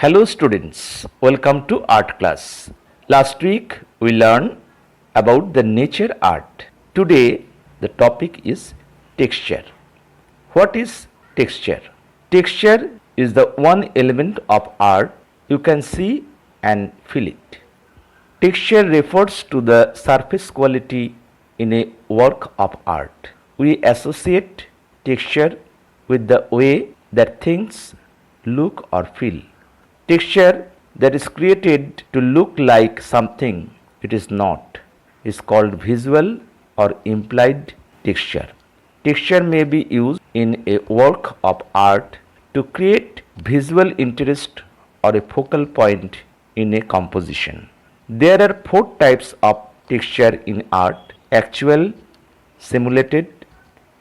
Hello students, welcome to art class. Last week we learned about the nature art. Today the topic is texture. What is texture? Texture is the one element of art you can see and feel it. Texture refers to the surface quality in a work of art. We associate texture with the way that things look or feel. Texture that is created to look like something it is not is called visual or implied texture. Texture may be used in a work of art to create visual interest or a focal point in a composition. There are four types of texture in art: actual, simulated,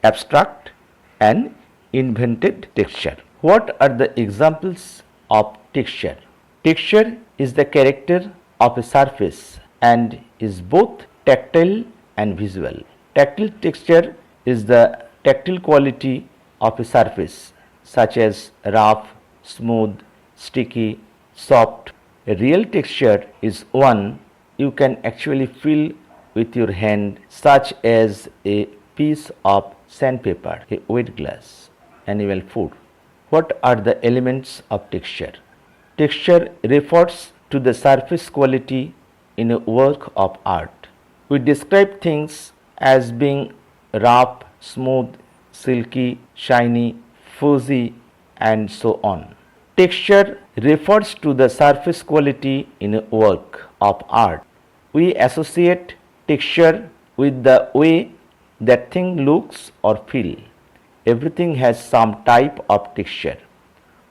abstract, and invented texture. What are the examples of texture? Texture is the character of a surface and is both tactile and visual. Tactile texture is the tactile quality of a surface such as rough, smooth, sticky, soft. A real texture is one you can actually feel with your hand, such as a piece of sandpaper, a wet glass, animal food. What are the elements of texture? Texture refers to the surface quality in a work of art. We describe things as being rough, smooth, silky, shiny, fuzzy, and so on. Texture refers to the surface quality in a work of art. We associate texture with the way that thing looks or feel. Everything has some type of texture.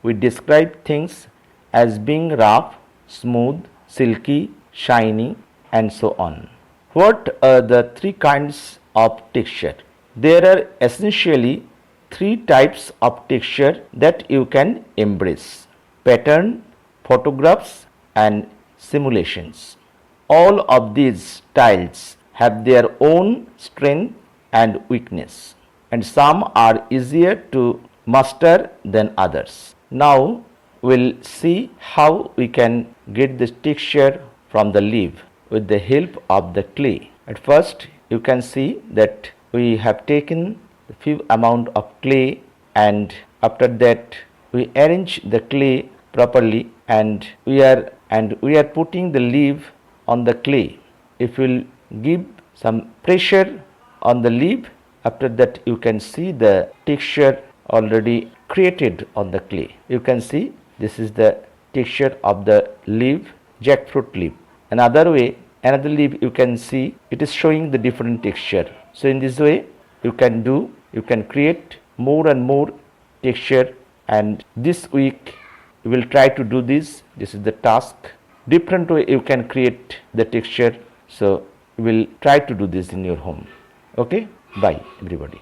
We describe things as being rough, smooth, silky, shiny, and so on. What are the three kinds of texture? There are essentially three types of texture that you can embrace: pattern, photographs, and simulations. All of these styles have their own strength and weakness, and some are easier to master than others. Now we'll see how we can get this texture from the leaf with the help of the clay. At first you can see that we have taken a few amount of clay, and after that we arrange the clay properly, and we are putting the leaf on the clay. If we'll give some pressure on the leaf, after that you can see the texture already created on the clay. You can see this is the texture of the leaf, jackfruit leaf. Another leaf you can see it is showing the different texture. So in this way you can create more and more texture, and this week you will try to do this. This is the task. Different way you can create the texture. So you will try to do this in your home. Okay, bye everybody.